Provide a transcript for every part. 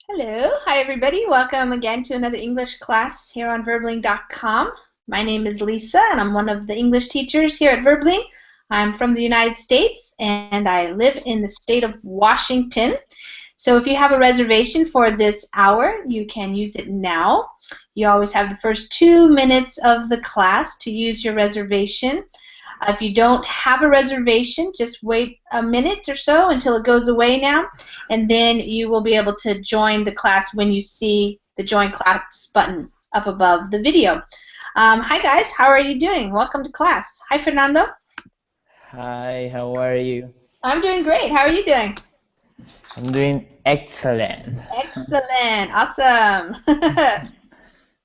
Hello, hi everybody. Welcome again to another English class here on Verbling.com. My name is Lisa and I'm one of the English teachers here at Verbling. I'm from the United States and I live in the state of Washington. So if you have a reservation for this hour, you can use it now. You always have the first 2 minutes of the class to use your reservation. If you don't have a reservation, just wait a minute or so until it goes away now, and then you will be able to join the class when you see the Join Class button up above the video. Hi guys, how are you doing? Welcome to class. Hi Fernando. Hi, how are you? I'm doing great. How are you doing? I'm doing excellent. Excellent. Awesome.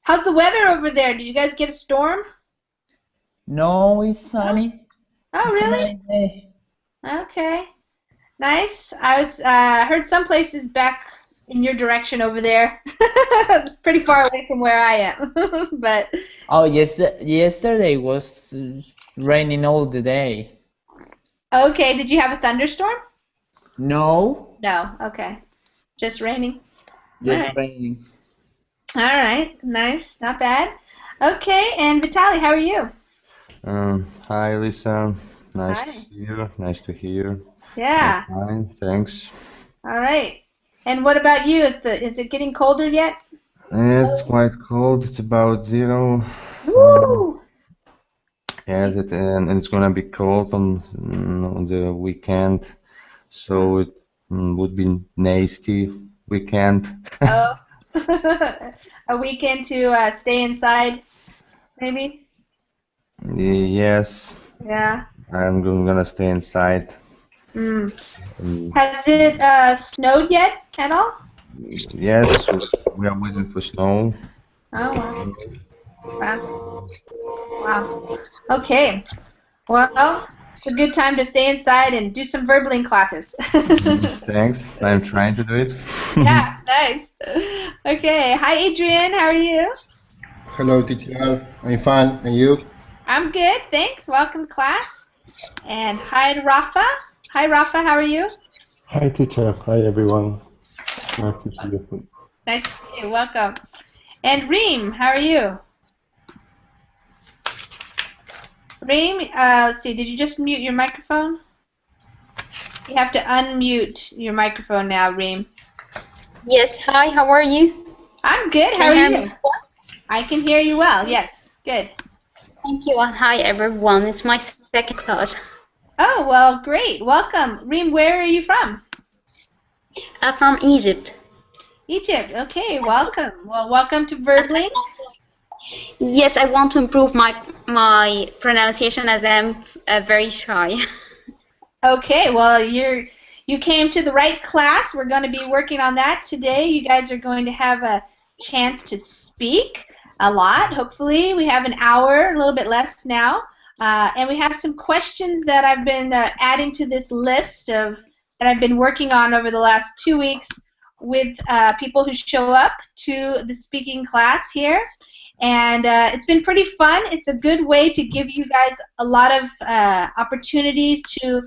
How's the weather over there? Did you guys get a storm? No, it's sunny. Oh, It's a really? nice day. Okay. Nice. I was heard some places back in your direction over there. It's pretty far away from where I am. But Oh, yes, yesterday was raining all the day. okay, did you have a thunderstorm? No, No. Okay. Just raining. All just right. raining. All right. Nice. Not bad. Okay, and Vitaly, how are you? Hi Lisa, nice to Hi. see you, nice to hear you. I'm Yeah. fine, thanks. All right. And what about you? Is it getting colder yet? It's quite cold, it's about zero. Um, Woo! yes, and it's gonna be cold on the weekend, so it would be nasty weekend. Oh. A weekend to stay inside, maybe? Yes, Yeah. gonna stay inside. Mm. Um, Has it snowed yet at all? yes, we are waiting for snow. Oh, wow. Wow. Wow. Okay. Well, it's a good time to stay inside and do some verbling classes. Thanks, I'm trying to do it. Yeah, nice. Okay. Hi, Adrian. How are you? Hello, teacher. I'm fine. And you? I'm good. Thanks. Welcome to class. And hi, Rafa. Hi, Rafa. How are you? Hi, teacher. Hi, everyone. Nice to see you. Nice to see you. Welcome. And Reem, how are you? Reem, let's see. Did you just mute your microphone? You have to unmute your microphone now, Reem. Yes, hi, how are you? I'm good. How Can you are hear you? me well? I can hear you well. Yes. Good. Thank you, and hi everyone. It's my second class. Oh, well, great. Welcome. Reem, where are you from? I'm from Egypt. Egypt. Okay, welcome. Well, welcome to Verbling. Yes, I want to improve my pronunciation as I'm very shy. Okay, well, you came to the right class. We're going to be working on that today. You guys are going to have a chance to speak a lot. Hopefully, we have an hour, a little bit less now, and we have some questions that I've been adding to this list of that I've been working on over the last 2 weeks with people who show up to the speaking class here. And it's been pretty fun. It's a good way to give you guys a lot of opportunities to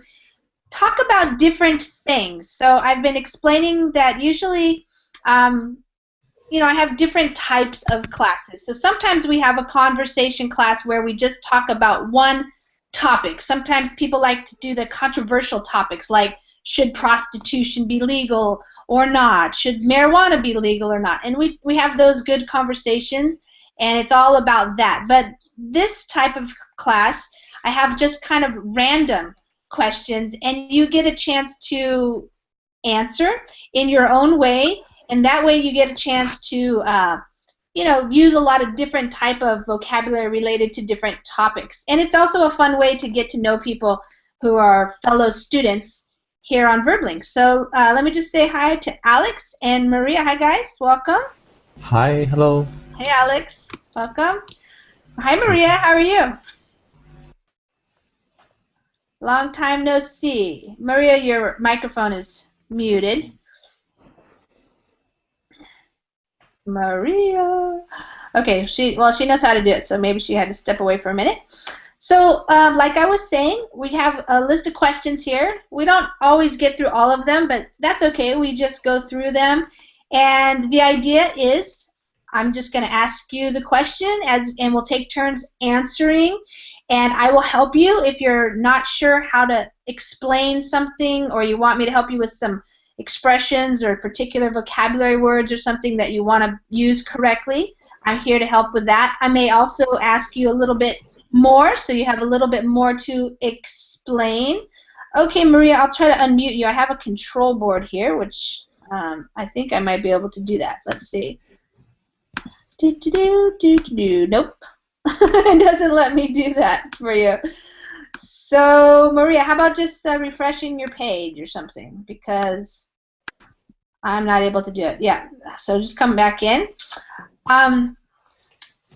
talk about different things. So I've been explaining that usually, I have different types of classes. So sometimes we have a conversation class where we just talk about one topic. Sometimes people like to do the controversial topics like should prostitution be legal or not? Should marijuana be legal or not? And we have those good conversations, and it's all about that. But this type of class, I have just kind of random questions, and you get a chance to answer in your own way, and that way you get a chance to use a lot of different type of vocabulary related to different topics. And it's also a fun way to get to know people who are fellow students here on Verbling. So let me just say hi to Alex and Maria. Hi guys, welcome. Hi, hello. Hey Alex, welcome. Hi Maria, how are you? Long time no see. Maria, your microphone is muted. Maria. Okay, she knows how to do it, so maybe she had to step away for a minute. So, like I was saying, we have a list of questions here. We don't always get through all of them, but that's okay. We just go through them, And the idea is I'm just going to ask you the question and we'll take turns answering. And I will help you if you're not sure how to explain something or you want me to help you with some expressions or particular vocabulary words or something that you want to use correctly. I'm here to help with that. I may also ask you a little bit more so you have a little bit more to explain. Okay, Maria, I'll try to unmute you. I have a control board here, which I think I might be able to do that. Let's see. Nope. It doesn't let me do that for you. So, Maria, how about just refreshing your page or something? Because I'm not able to do it. Yeah, so just come back in. All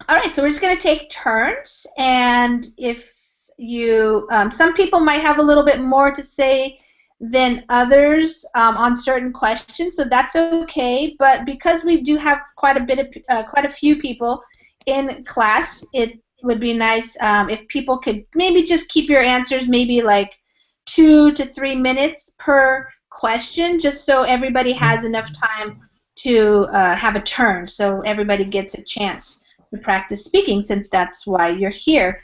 right, so we're just going to take turns. And if you, some people might have a little bit more to say than others on certain questions, so that's okay. But because we do have quite a few people in class, it would be nice if people could maybe just keep your answers maybe like 2 to 3 minutes per question, just so everybody has enough time to have a turn, so everybody gets a chance to practice speaking, since that's why you're here.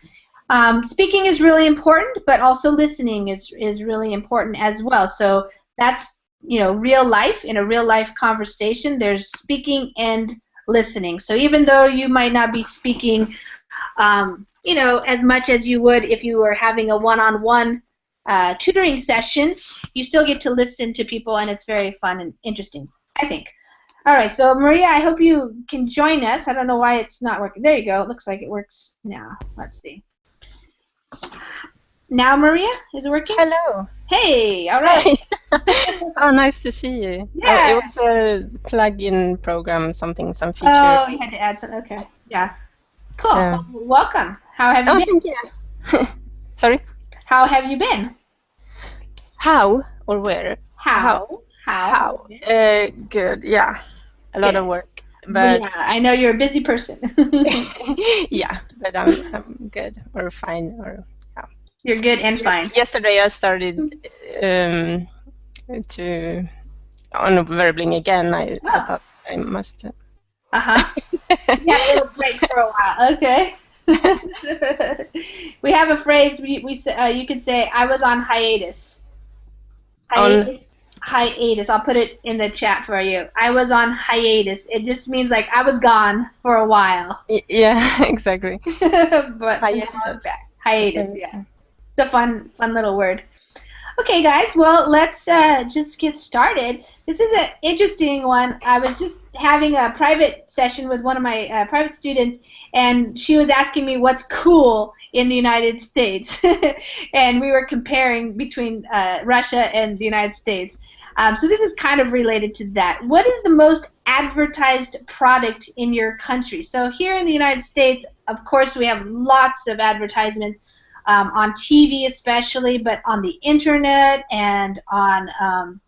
Speaking is really important, but also listening is really important as well. So that's, you know, real life. In a real life conversation, there's speaking and listening. So even though you might not be speaking, you know, as much as you would if you were having a one-on-one tutoring session, you still get to listen to people, and it's very fun and interesting, I think. All right, so Maria, I hope you can join us. I don't know why it's not working. There you go. It looks like it works now. Let's see. Now, Maria, is it working? Hello. Hey, all right. Oh, nice to see you. Yeah. It was a plug-in program, some feature. Oh, you had to add something. Okay. Yeah. Cool. Well, welcome. How have you been? Thank you. Sorry? How have you been? How or where? How? Good. Yeah. A lot of work. But yeah, I know you're a busy person. yeah, but I'm good or fine or yeah. You're good and fine. Yesterday I started on Verbling again. I thought I must. Yeah, a little break for a while. Okay. We have a phrase. You could say, "I was on hiatus." Hiatus. I'll put it in the chat for you. I was on hiatus. It just means like I was gone for a while. Yeah, exactly. But hiatus. Hiatus. Yeah. It's a fun little word. Okay, guys. Well, let's just get started. This is an interesting one. I was just having a private session with one of my private students, and she was asking me what's cool in the United States. And we were comparing between Russia and the United States. So this is kind of related to that. What is the most advertised product in your country? So here in the United States, of course, we have lots of advertisements on TV especially, but on the internet and on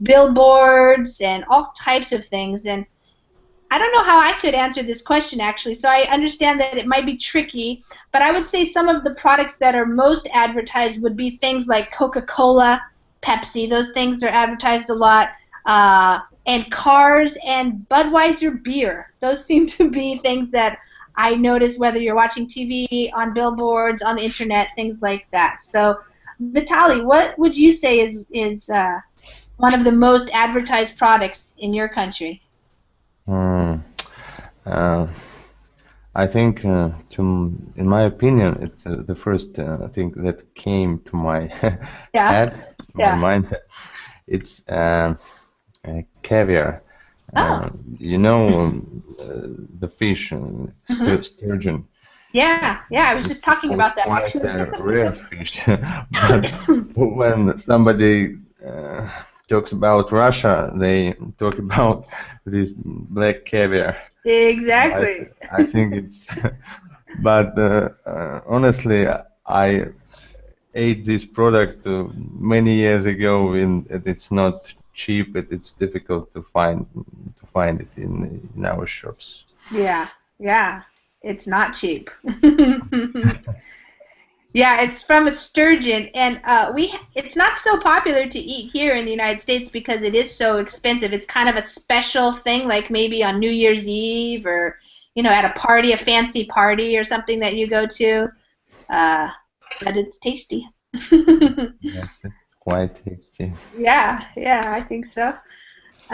billboards and all types of things. And I don't know how I could answer this question, actually, so I understand that it might be tricky, but I would say some of the products that are most advertised would be things like Coca-Cola, Pepsi. Those things are advertised a lot, and cars and Budweiser beer. Those seem to be things that I notice whether you're watching TV, on billboards, on the internet, things like that. So, Vitaly, what would you say is one of the most advertised products in your country? I think, in my opinion, it's the first thing that came to my head, my mind. It's caviar. You know, the fish, sturgeon. Yeah, I was just talking about that. Quite a rare fish. But when somebody talks about Russia, they talk about this black caviar. Exactly. I think it's, but honestly, I ate this product many years ago, and it's not cheap. It's difficult to find it in our shops. Yeah, it's not cheap. Yeah, it's from a sturgeon, and it's not so popular to eat here in the United States because it is so expensive. It's kind of a special thing, like maybe on New Year's Eve or at a party, a fancy party or something that you go to. But it's tasty. Yes, it's quite tasty. Yeah, I think so.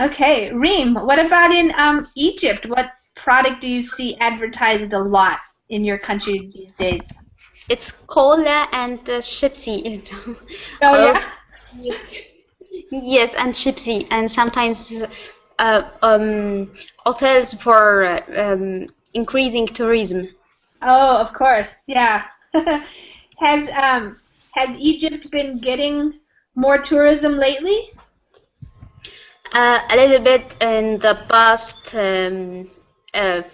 Okay, Reem, what about in Egypt? What product do you see advertised a lot in your country these days? It's cola and Shipsy. Oh, yeah? Yes, and Shipsy, and sometimes hotels for increasing tourism. Oh, of course, yeah. Has Egypt been getting more tourism lately? A little bit in the past in the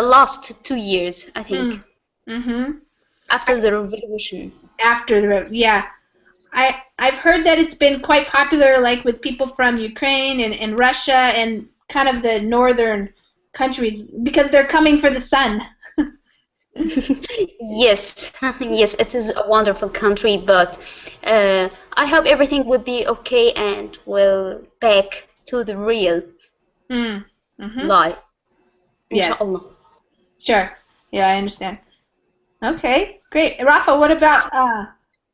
last 2 years, I think, Mm-hmm. after the revolution. Yeah. I've heard that it's been quite popular, like with people from Ukraine and Russia and kind of the northern countries because they're coming for the sun. Yes, yes, it is a wonderful country, but I hope everything would be okay and will back to the real life. Yes. Inshallah. Sure. Yeah, I understand. Okay, great. Rafa, what about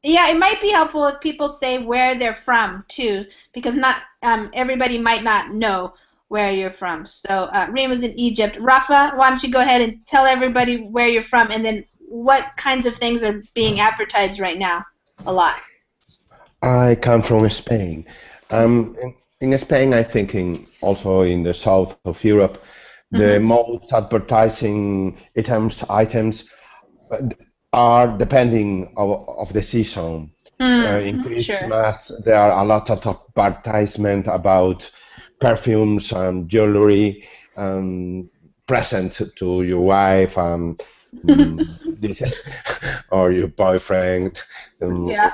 yeah, it might be helpful if people say where they're from too, because not everybody might not know where you're from. So Reem was in Egypt. Rafa, why don't you go ahead and tell everybody where you're from and then what kinds of things are being advertised right now a lot? I come from Spain. In Spain, I think also in the south of Europe, the most advertising items are depending of the season. In Christmas, Sure. there are a lot of advertisement about perfumes and jewelry, present to your wife or your boyfriend. Yeah.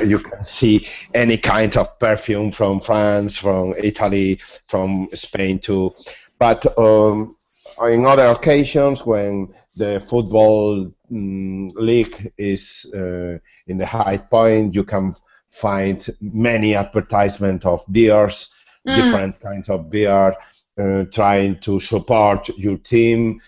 You can see any kind of perfume from France, from Italy, from Spain too. But in other occasions, when the football league is in the high point, you can find many advertisements of beers, different kinds of beer, trying to support your team,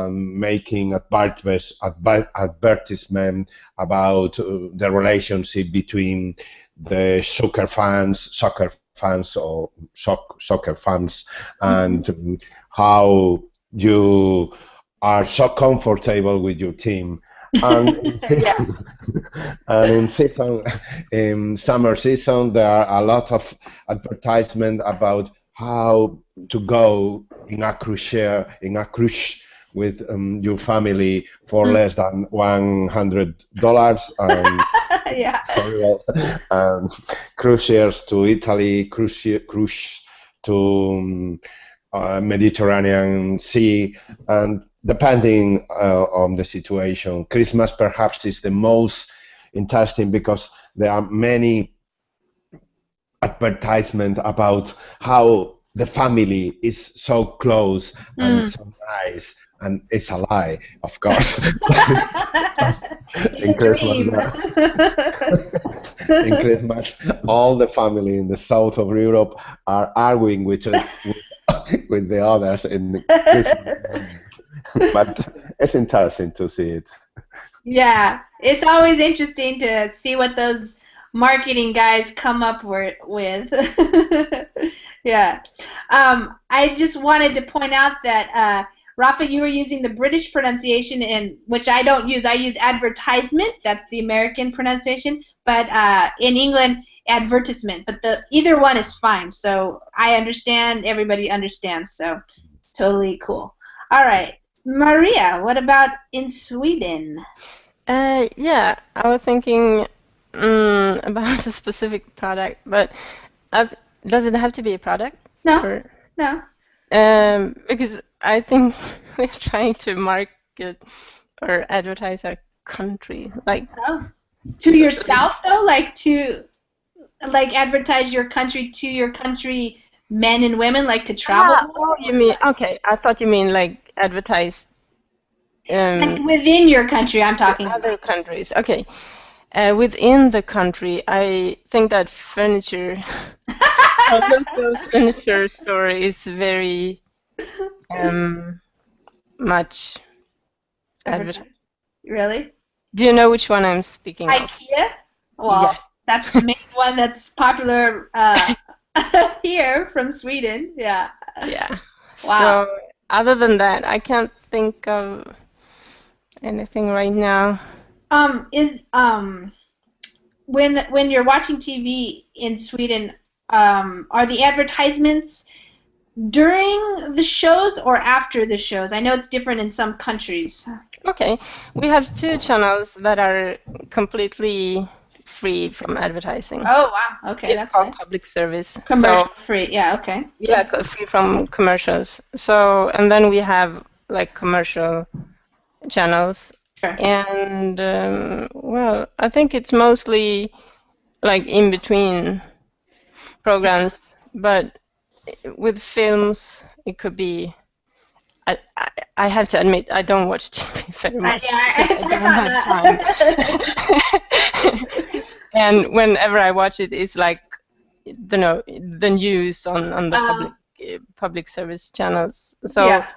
making advertisement about the relationship between the soccer fans and how you are so comfortable with your team. And in summer season, there are a lot of advertisement about how to go in a cruise with your family for less than $100. Cruises to Italy, cruise to Mediterranean Sea, and depending on the situation, Christmas perhaps is the most interesting because there are many advertisements about how the family is so close and so nice, and it's a lie, of course. in Christmas, all the family in the south of Europe are arguing with the others in the Christmas. But it's interesting to see it. Yeah, it's always interesting to see what those marketing guys come up with. Yeah. I just wanted to point out that Rafa, you were using the British pronunciation, which I don't use. I use advertisement. That's the American pronunciation. But in England, advertisement. But either one is fine. So I understand. Everybody understands. So totally cool. All right. Maria, what about in Sweden? Yeah, I was thinking about a specific product, but does it have to be a product? No. No. Because I think we're trying to market or advertise our country, like. Oh. To yourself though, like advertise your country to your country men and women, like to travel. Oh, you mean okay? I thought you mean like advertise Like within your country, I'm talking other about. countries. Okay. Within the country, I think that furniture, a local furniture store is very much advertised. Really? Do you know which one I'm speaking of? IKEA? Well, Yeah. that's the main one that's popular here from Sweden. Yeah. Yeah. Wow. So other than that, I can't think of anything right now. When you're watching TV in Sweden, are the advertisements during the shows or after the shows? I know it's different in some countries. Okay, we have 2 channels that are completely free from advertising. Oh wow, okay, It's that's called nice. public service. Commercial So, free, yeah, okay. yeah, free from commercials. So, and then we have like commercial channels. Sure. And well, I think it's mostly like in between programs, but with films, it could be. I have to admit, I don't watch TV very much. I don't have time. And whenever I watch it, it's like, you know, the news on the public service channels. So, yeah.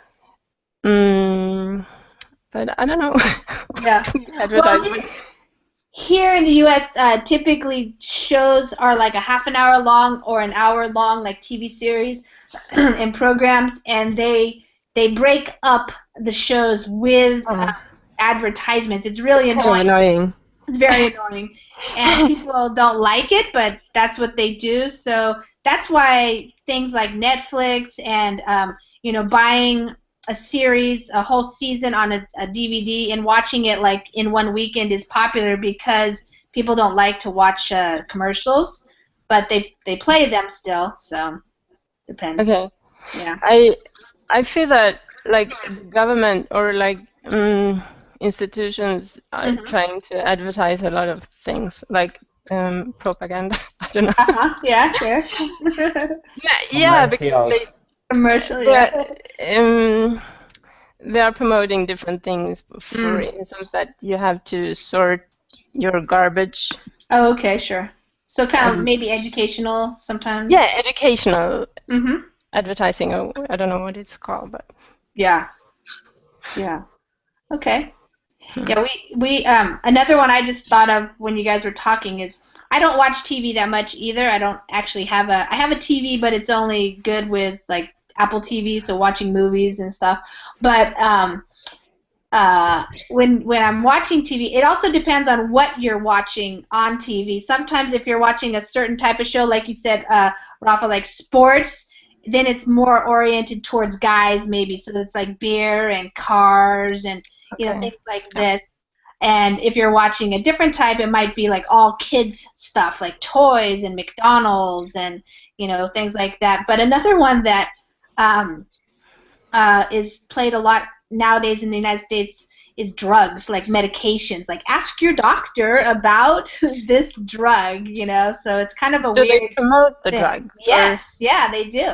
But I don't know. Yeah. Advertisement. Well, here in the U.S., typically shows are like a half an hour long or an hour long, like TV series and programs, and they break up the shows with advertisements. It's really annoying. It's very annoying, and people don't like it, but that's what they do. So that's why things like Netflix and buying a series, a whole season on a DVD and watching it like in one weekend is popular, because people don't like to watch commercials, but they play them still. So depends. Okay. Yeah. I feel that like government or like institutions are trying to advertise a lot of things, like propaganda. I don't know. Yeah, sure. Yeah, because they commercial. They are promoting different things. For instance, that you have to sort your garbage. Oh, okay, sure. So kind of maybe educational sometimes. Yeah, educational advertising. Or I don't know what it's called, but yeah. Okay. Yeah, we another one I just thought of when you guys were talking is, I don't watch TV that much either. I don't actually have I have a TV, but it's only good with like Apple TV, so watching movies and stuff. But when I'm watching TV, it also depends on what you're watching on TV. Sometimes if you're watching a certain type of show, like you said, Rafa, like sports, then it's more oriented towards guys maybe. So it's like beer and cars and things like this. And if you're watching a different type, it might be like all kids stuff, like toys and McDonald's and things like that. But another one that is played a lot nowadays in the United States is drugs, like medications. Like, ask your doctor about this drug, So it's kind of a do weird they promote the thing. drug? Yes, yeah, they do.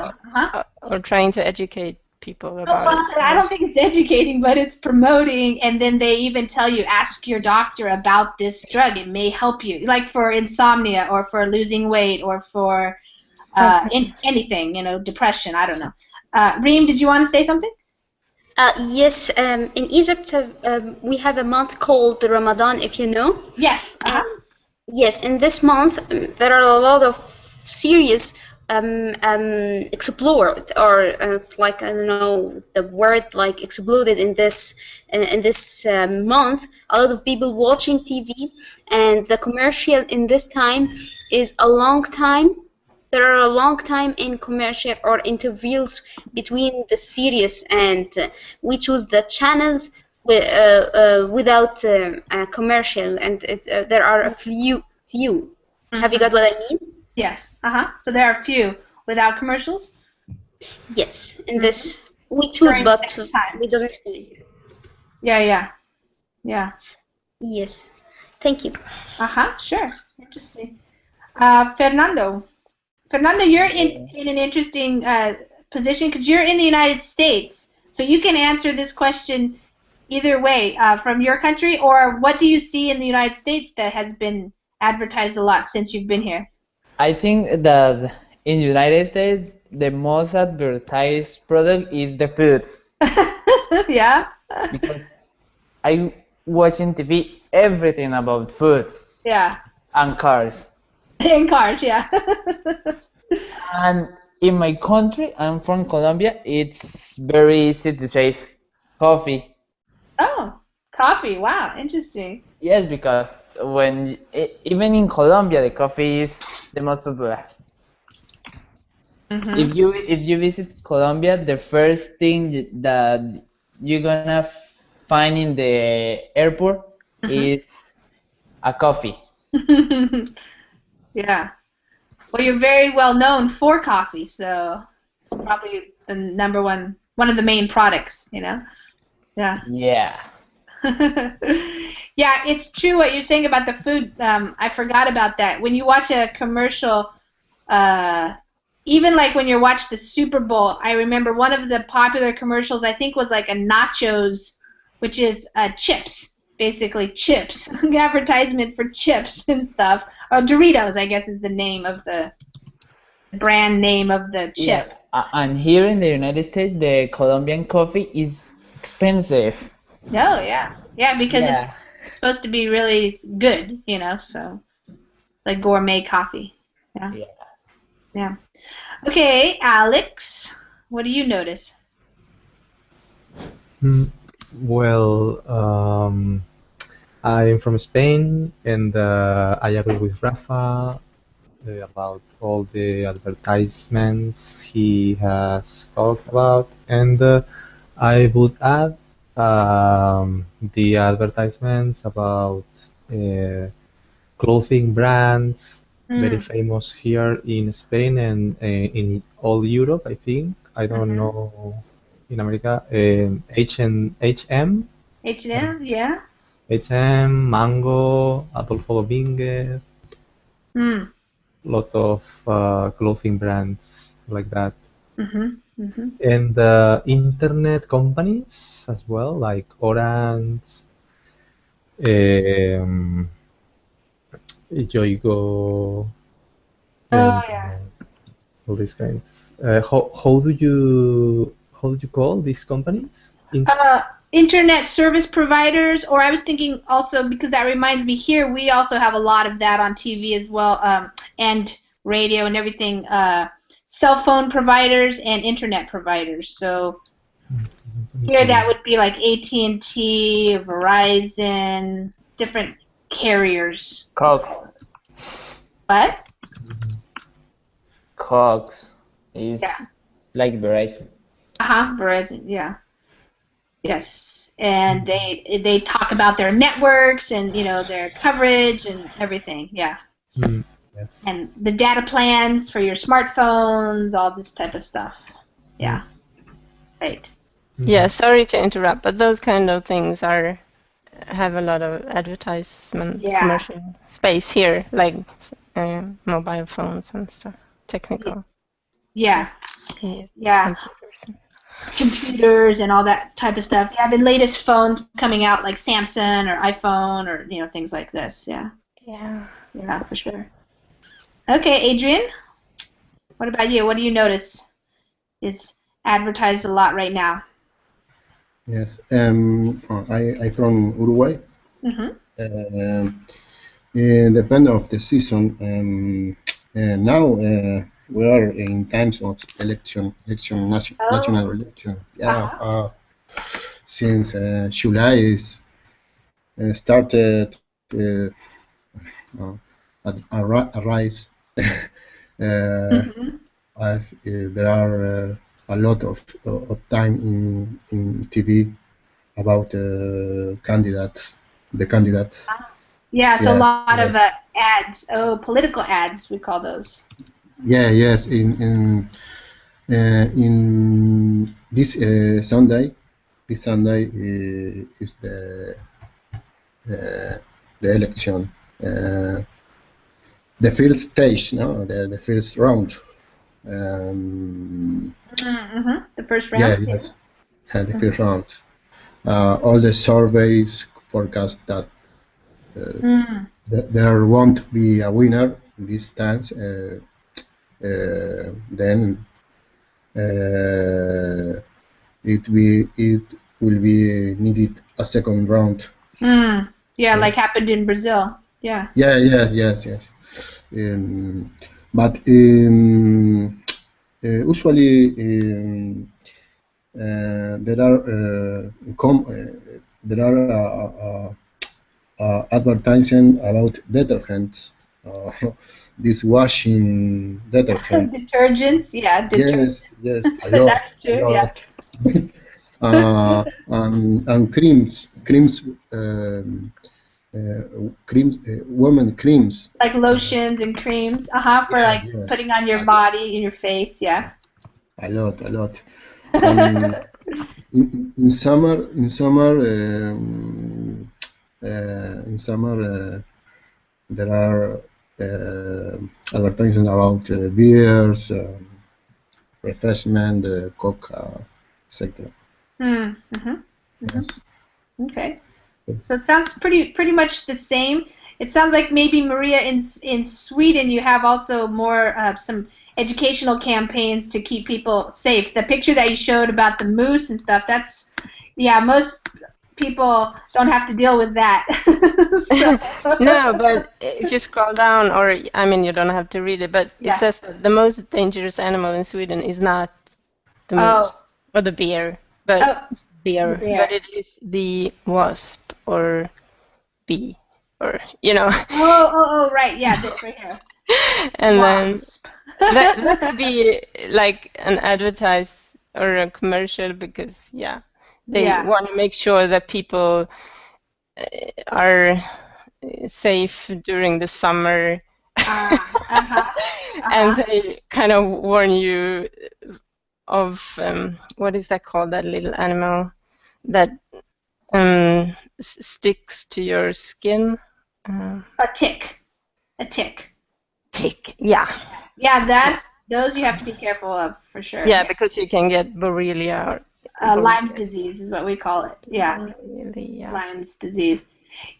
Or trying to educate people about it. I don't think it's educating, but it's promoting, and then they even tell you, ask your doctor about this drug. It may help you, like for insomnia or for losing weight or for anything, depression. I don't know. Reem, did you want to say something? Yes, in Egypt we have a month called Ramadan, if you know. Yes. Yes, in this month there are a lot of serious explored, or it's like, I don't know the word, like exploded in this month. A lot of people watching TV, and the commercial in this time is a long time. There are a long time in commercial or intervals between the series, and we choose the channels without a commercial, and there are a few. Have you got what I mean? Yes. So there are a few without commercials? Yes. In this, we choose, but we don't. Yeah. Yes. Thank you. Sure. Interesting. Fernando, you're in an interesting position because you're in the United States, so you can answer this question Either way, from your country, or what do you see in the United States that has been advertised a lot since you've been here? I think that in United States the most advertised product is the food Yeah? because I watch in TV everything about food Yeah. and cars. In cars, yeah. And in my country, I'm from Colombia, it's very easy to say coffee. Oh, coffee. Wow, interesting. Yes, because even in Colombia, the coffee is the most popular. Mm-hmm. If you visit Colombia, the first thing that you're gonna find in the airport is a coffee. Yeah. Well, you're very well known for coffee, so it's probably the number one of the main products, you know? Yeah. Yeah. Yeah, it's true what you're saying about the food. I forgot about that. When you watch a commercial, even like when you watch the Super Bowl, I remember one of the popular commercials I think was like a nachos, which is chips, basically chips, advertisement for chips and stuff. Or Doritos, I guess, is the name of the brand name of the chip. Yeah. And here in the United States, the Colombian coffee is expensive. Oh, yeah. Yeah, because Yeah. it's supposed to be really good, you know, so like gourmet coffee. Yeah. Yeah. Yeah. Okay, Alex, what do you notice? Well, I'm from Spain, and I agree with Rafa about all the advertisements he has talked about, and I would add the advertisements about clothing brands, very famous here in Spain and in all Europe, I think. I don't know in America. H&M, H&M, yeah. H&M, Mango, Adolfo Domínguez, Mm. lot of clothing brands like that. Mm-hmm. And internet companies as well, like Orange, Yoigo, Oh, and yeah. all these kinds. How do you call these companies? Internet service providers, or I was thinking also, because that reminds me, here we also have a lot of that on TV as well, and radio and everything, cell phone providers and internet providers. So here that would be like AT&T, Verizon, different carriers. Cox. What? Cox is Yeah. like Verizon. Verizon, yeah. Yes, and they talk about their networks and, you know, their coverage and everything, yeah. Yes. And the data plans for your smartphones, all this type of stuff. Yeah. Right. Yeah, sorry to interrupt, but those kind of things have a lot of advertisement commercial space here, like mobile phones and stuff, technical. Yeah. Yeah. Computers and all that type of stuff. Yeah, the latest phones coming out, like Samsung or iPhone, or, you know, things like this. Yeah. Yeah, for sure. Okay, Adrian, what about you? What do you notice is advertised a lot right now? Yes, I'm from Uruguay. Depend of the season. Now we are in times of national election. Yeah, since July is started a rise. There are a lot of time in TV about the candidates. Yeah, so a lot of ads. Oh, political ads, we call those. Yeah, yes. In this Sunday, is the election, the first stage, no, the first round. The first round. Yeah, yes, the first round. all the surveys forecast that there won't be a winner this time. Then it will be needed a second round. Yeah, like happened in Brazil. Yeah. Yes. But usually there are advertising about detergents, dishwashing detergent. Detergents, yeah. Yes, a lot. That's true, a lot. And creams, women creams. Like lotions and creams, for like Yes. putting on your body, in your face, yeah. A lot. In summer, there are advertising about beers, refreshment, Coke, etc. Yes. Okay. So it sounds pretty much the same. It sounds like maybe, Maria, in Sweden you have also more some educational campaigns to keep people safe. The picture that you showed about the moose and stuff, that's, yeah, most people don't have to deal with that. No, but if you scroll down, or I mean, you don't have to read it, but it says that the most dangerous animal in Sweden is not the moose or the bear, but bear, but it is the wasp or bee, or Right, yeah, this right here. And Wasp. then that could be like an advertise or a commercial, because they want to make sure that people are safe during the summer. And they kind of warn you of what is that called, that little animal that sticks to your skin? A tick. Tick, yeah. Yeah, those you have to be careful of, for sure. Yeah, because you can get Borrelia. Or Lyme's disease is what we call it. Yeah. Lyme's disease.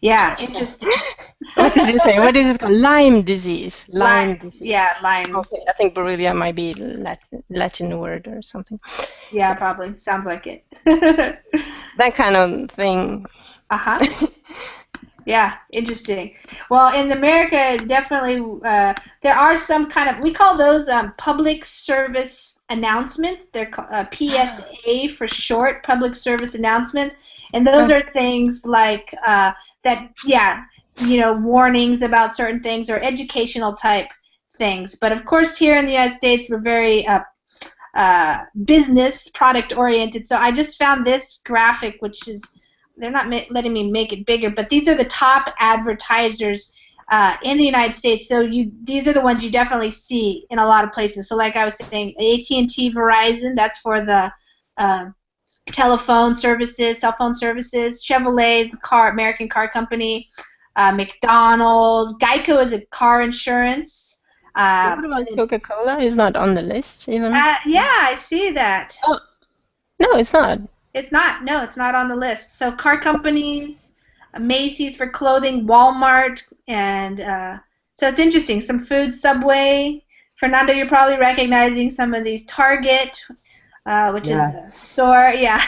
Yeah, interesting. What did you say? What is it called? Lyme disease. Lyme disease. Yeah, Lyme. Okay, I think Borrelia might be Latin word or something. Yeah, probably. Sounds like it. That kind of thing. Yeah, interesting. Well, in America, definitely there are some kind of, we call those public service announcements. They're PSA for short, public service announcements. And those are things like warnings about certain things or educational type things. But of course, here in the United States, we're very business, product oriented. So I just found this graphic, which is, they're not letting me make it bigger, but these are the top advertisers in the United States. So these are the ones you definitely see in a lot of places. So like I was saying, AT&T, Verizon, that's for the telephone services, cell phone services. Chevrolet, the American car company. McDonald's. Geico is a car insurance. What about Coca-Cola? Is not on the list even? Yeah, I see that. Oh, no, it's not. It's not. No, it's not on the list. So car companies, Macy's for clothing, Walmart, and so it's interesting. Some food, Subway. Fernando, you're probably recognizing some of these. Target, which is a store. Yeah.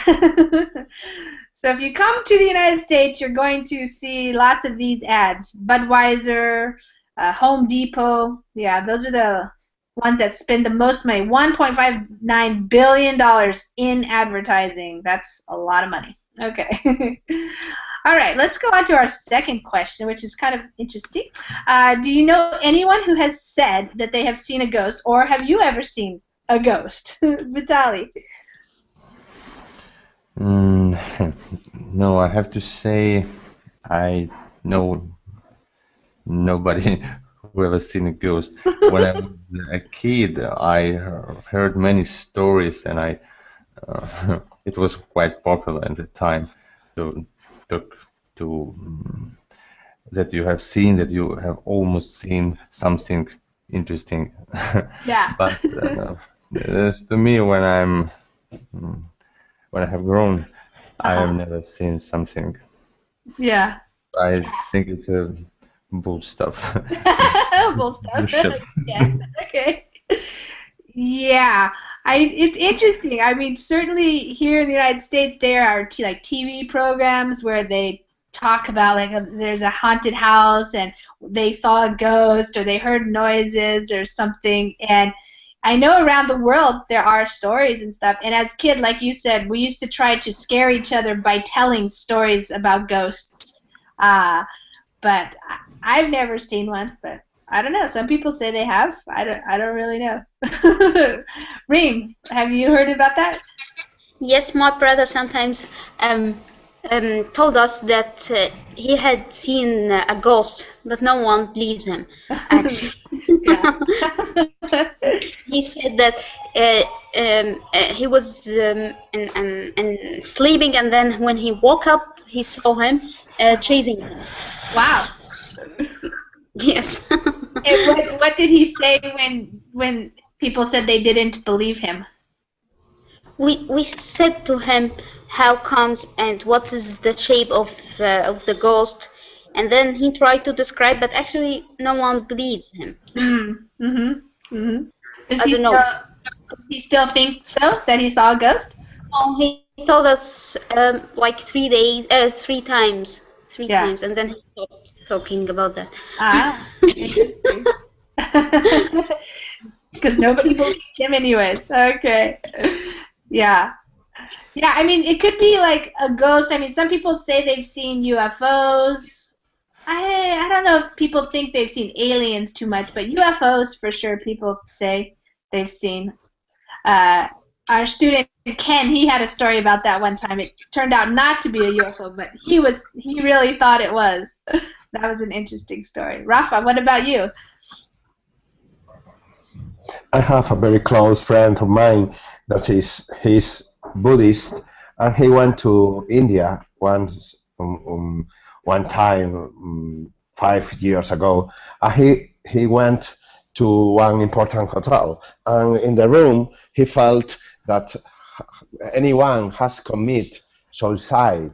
So if you come to the United States, you're going to see lots of these ads. Budweiser, Home Depot. Yeah, those are the ones that spend the most money. $1.59 billion in advertising. That's a lot of money. Okay. All right, let's go on to our second question, which is kind of interesting. Do you know anyone who has said that they have seen a ghost, or have you ever seen a ghost? Vitaly. No, I have to say I know nobody who ever seen a ghost. When I was a kid, I heard many stories, and it was quite popular at the time that you have seen, that you have almost seen something interesting. Yeah. But to me, when I have grown I have never seen something. Yeah. I think it's a bull stuff. Bull stuff. Bullshit. Yes. Okay. Yeah, it's interesting. I mean, certainly here in the United States, there are like TV programs where they talk about like there's a haunted house and they saw a ghost or they heard noises or something. And I know around the world there are stories and stuff. And as a kid, like you said, we used to try to scare each other by telling stories about ghosts. But I've never seen one, but I don't know. Some people say they have. I don't really know. Reem, have you heard about that? Yes, my brother sometimes told us that he had seen a ghost, but no one believes him. Actually, he said that he was sleeping, and then when he woke up, he saw him chasing him. Wow. Yes. And what did he say when people said they didn't believe him? We said to him how comes and what is the shape of the ghost, and then he tried to describe, but actually no one believes him. Does he still think so, that he saw a ghost? Oh, he told us like 3 days, 3 times. Three times, and then he stopped talking about that. Interesting. Because nobody believed him anyways. Okay. Yeah. Yeah, I mean, it could be like a ghost. I mean, some people say they've seen UFOs. I don't know if people think they've seen aliens too much, but UFOs for sure people say they've seen. Our student Ken, he had a story about that one time. It turned out not to be a UFO, but he really thought it was. That was an interesting story. Rafa, what about you? I have a very close friend of mine that he's Buddhist, and he went to India once one time 5 years ago. He went to one important hotel, and in the room he felt that anyone has committed suicide.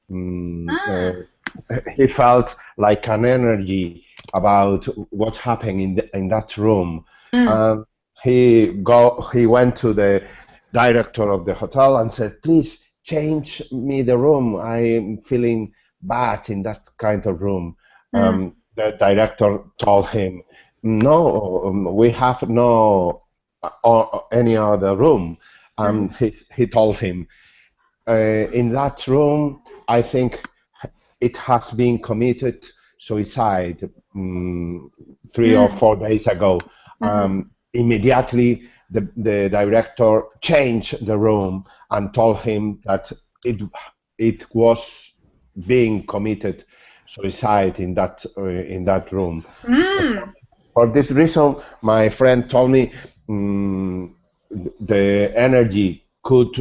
He felt like an energy about what happened in that room. He went to the director of the hotel and said, "Please change me the room. I'm feeling bad in that kind of room." The director told him, "No, we have no any other room." He told him, "In that room, I think it has been committed suicide 3 or 4 days ago." Immediately, the director changed the room and told him that it was being committed suicide in that room. For this reason, my friend told me the energy could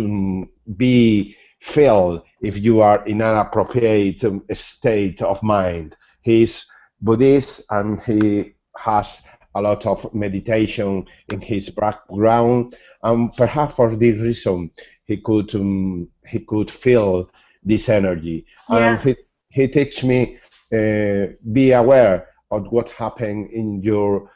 be felt if you are in an appropriate state of mind. He's Buddhist and he has a lot of meditation in his background, and perhaps for this reason he could feel this energy. And he teach me be aware of what happened in your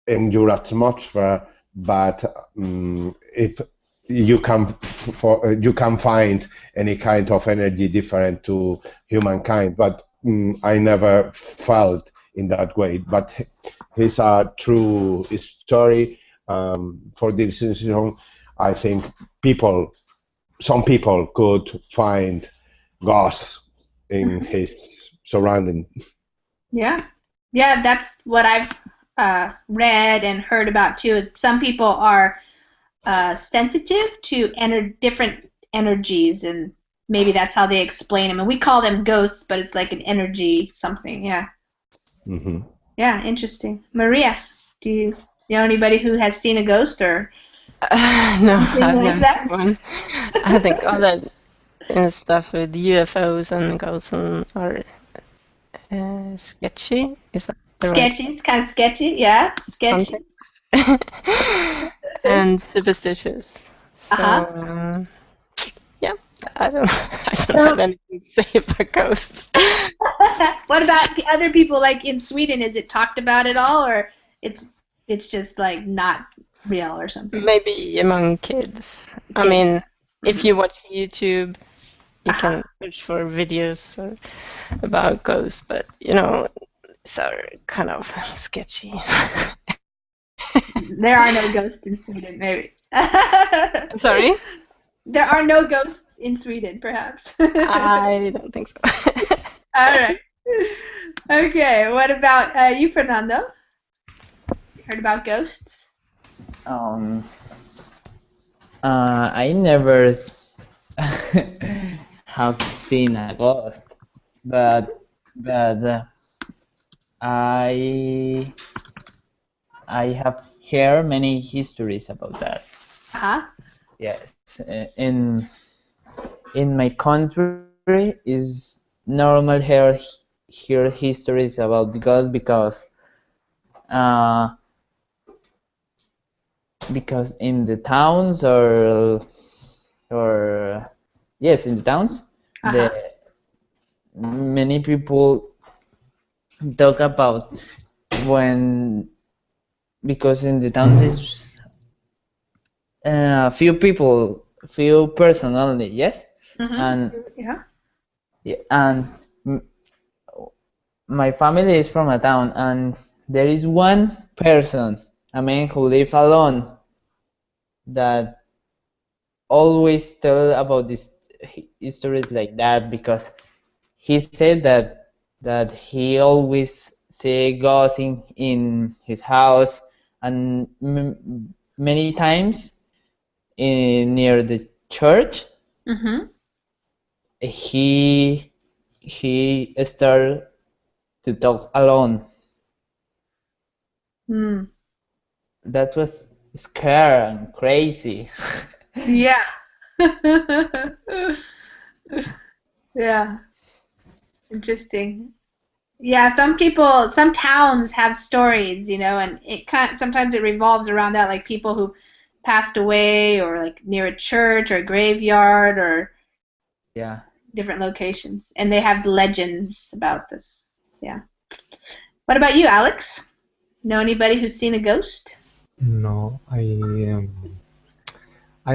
atmosphere, but if you can find any kind of energy different to humankind, but I never felt in that way. But it's a true story. For this reason, I think some people could find ghosts in his surrounding. Yeah, that's what I've read and heard about too. Is some people are sensitive to different energies, and maybe that's how they explain them. And we call them ghosts, but it's like an energy something. Yeah. Yeah, interesting. Maria, do you know anybody who has seen a ghost or? No, I've like never that? seen one. I think all that stuff with UFOs and ghosts are sketchy. Is that the Sketchy? It's kind of sketchy. Yeah, sketchy. context? And superstitious. So, yeah, I don't have anything to say about ghosts. What about the other people, like in Sweden? Is it talked about at all, or it's just like not real or something? Maybe among kids. I mean, if you watch YouTube, you can search for videos about ghosts, but these are kind of sketchy. There are no ghosts in Sweden, maybe. Sorry? There are no ghosts in Sweden, perhaps. I don't think so. All right. Okay, what about you, Fernando? Heard about ghosts? I never have seen a ghost, but I have heard many histories about that. Yes, in my country is normal hear histories about the ghosts because in the towns or yes, in the towns, many people talk about because in the towns is few person only, yes, and my family is from a town, and there is one person, a man who live alone, that always tell about these stories like that, because he said that he always see ghosts in his house, and many times near the church. He started to talk alone. That was scary and crazy. Yeah. Yeah. Interesting. Yeah, some towns have stories, and sometimes it revolves around that, like people who passed away, or like near a church or a graveyard, or different locations, and they have legends about this. Yeah. What about you, Alex? Know anybody who's seen a ghost? No, I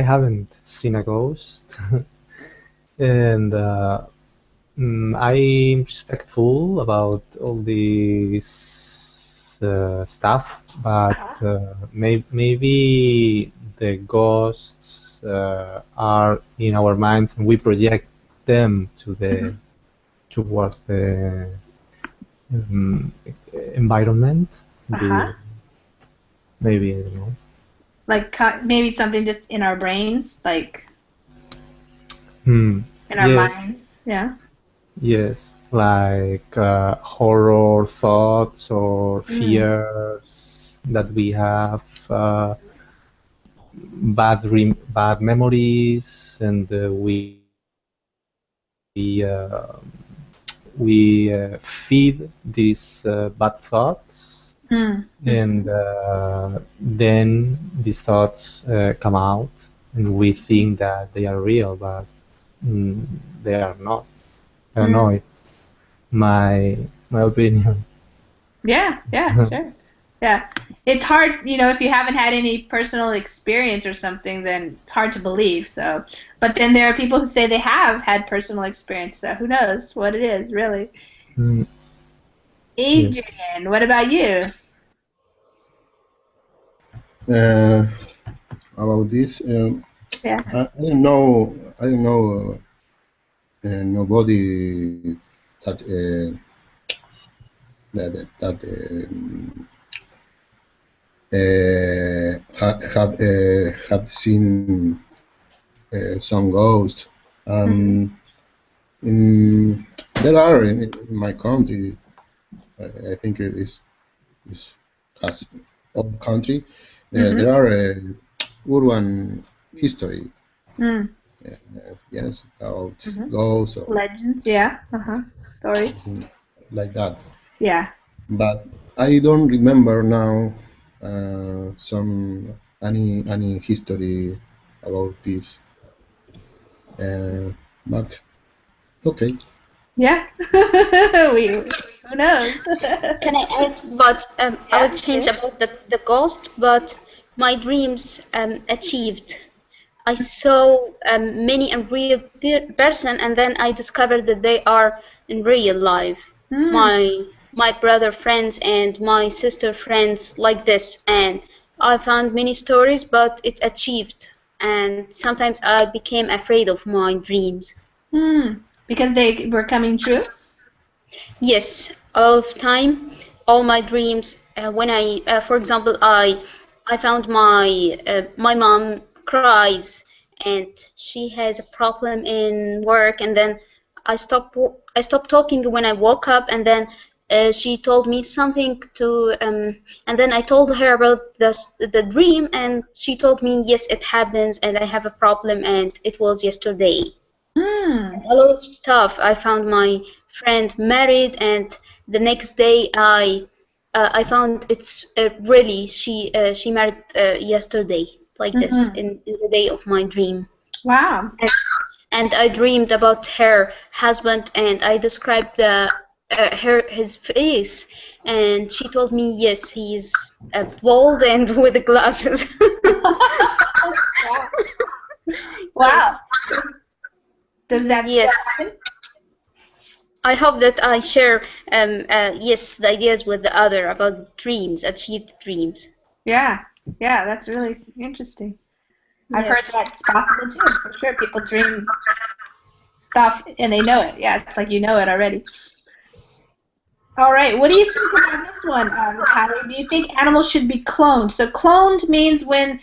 haven't seen a ghost, and I'm respectful about all this stuff, but maybe the ghosts are in our minds, and we project them towards the environment. Maybe, I don't know. Like maybe something just in our brains, like in our minds. Yeah. Yes, like horror thoughts or fears that we have, bad memories, and we feed these bad thoughts, and then these thoughts come out, and we think that they are real, but they are not. I don't know. It's my opinion. Yeah, sure. Yeah. It's hard, if you haven't had any personal experience or something, then it's hard to believe. So, but then there are people who say they have had personal experience. So who knows what it is, really. Adrian, what about you? About this, I don't know. Nobody that have seen some ghosts. There are in my country. I think it is has all country. There are urban history. Yes, about ghosts or legends. Yeah. Stories like that. Yeah. But I don't remember now any history about this. But okay. Yeah. Who knows? Can I add? But I Yeah, would change sure. about the ghost, but my dreams achieved. I saw many unreal person, and then I discovered that they are in real life. Hmm. My brother friends and my sister friends like this, and I found many stories, but it achieved. And sometimes I became afraid of my dreams. Hmm. Because they were coming true? Yes, all of time, all my dreams. When for example, I found my mom cries, and she has a problem in work, and then I stopped talking when I woke up, and then she told me something and then I told her about the dream, and she told me yes, it happens, and I have a problem, and it was yesterday. Hmm. A lot of stuff. I found my friend married, and the next day I found it's really she married yesterday, like this, Mm-hmm. in the day of my dream. Wow. And I dreamed about her husband, and I described his face, and she told me yes, he's bald and with the glasses. Wow. Wow. Does that Yes. still happen? I hope that I share, yes, the ideas with the other about dreams, achieved dreams. Yeah. Yeah, that's really interesting. I've heard Yes. that's possible too, for sure. People dream stuff and they know it. Yeah, it's like you know it already. All right, what do you think about this one, Natalie? Do you think animals should be cloned? So cloned means when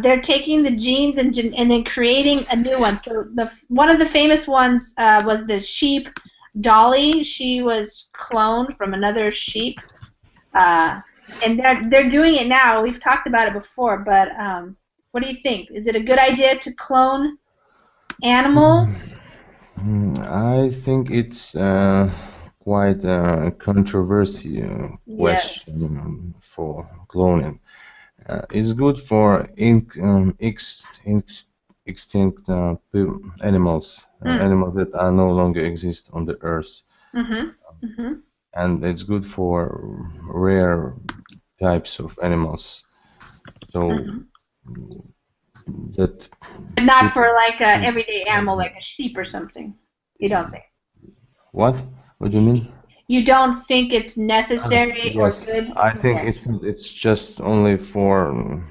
they're taking the genes and then creating a new one. So one of the famous ones was the sheep Dolly. She was cloned from another sheep, and they're doing it now. We've talked about it before, but what do you think? Is it a good idea to clone animals? I think it's quite a controversy Yes. question for cloning. It's good for extinct animals, Mm. animals that are no longer exist on the earth, Mhm. Mhm. and it's good for rare types of animals. So Mhm. that But not for people. like a everyday animal like a sheep or something. You don't think? What? What do you mean? You don't think it's necessary or Yes, good? I think Okay. it's just only for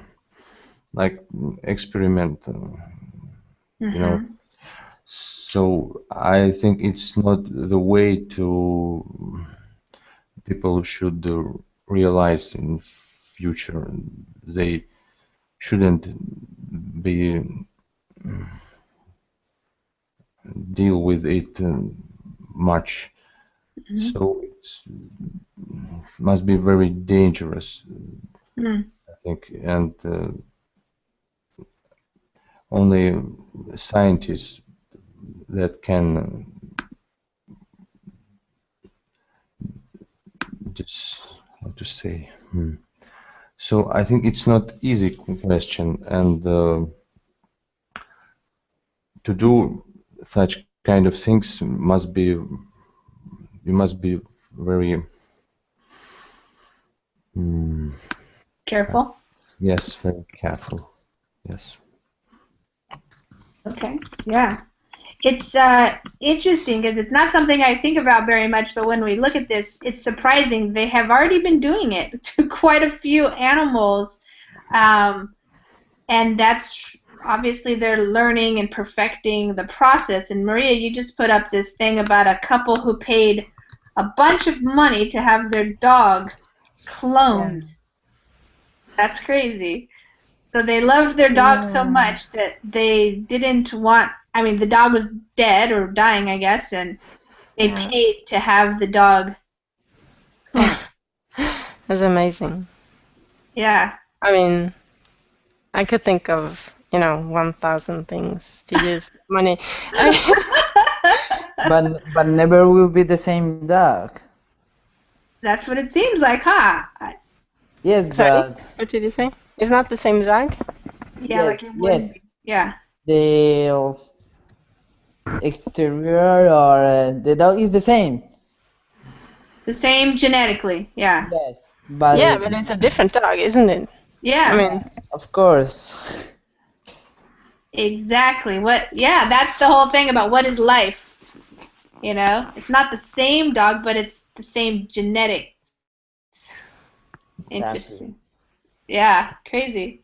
like experiment, you know. Mhm. So I think it's not the way to people should realize in future. They shouldn't be deal with it much. Mhm. So it must be very dangerous, Mm. I think, and only scientists that can just how to say. So I think it's not easy question, and to do such kind of things must be you must be very Careful. yes, very careful. Yes. Okay. Yeah. It's interesting because it's not something I think about very much, but when we look at this, it's surprising. They have already been doing it to quite a few animals, and that's obviously they're learning and perfecting the process. And Maria, you just put up this thing about a couple who paid a bunch of money to have their dog cloned. That's crazy. So they loved their dog so Yeah. much that they didn't want. I mean, the dog was dead or dying, I guess, and they Yeah. paid to have the dog cloned. That's amazing. Yeah. I mean, I could think of, 1,000 things to use money. But never will be the same dog. That's what it seems like, huh? Yes, Sorry, but what did you say? It's not the same dog? Yeah, like yes, it yes, wouldn't be. Yeah. they'll exterior, or the dog is the same. The same genetically, yeah. Yes, but Yeah, but it's a different dog, isn't it? Yeah. I mean, of course. Exactly. Yeah, that's the whole thing about what is life. You know, it's not the same dog, but it's the same genetics. Interesting. Yeah, crazy.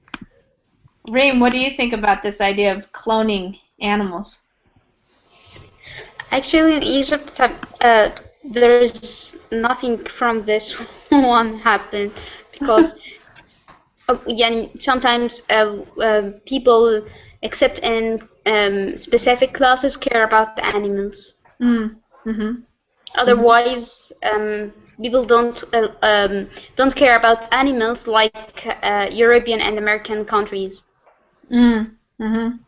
Reem, what do you think about this idea of cloning animals? Actually, in Egypt, there's nothing from this one happened because yeah, sometimes people, except in specific classes, care about the animals. Mm-hmm. Otherwise, people don't care about animals like European and American countries. Mm-hmm. Mm-hmm.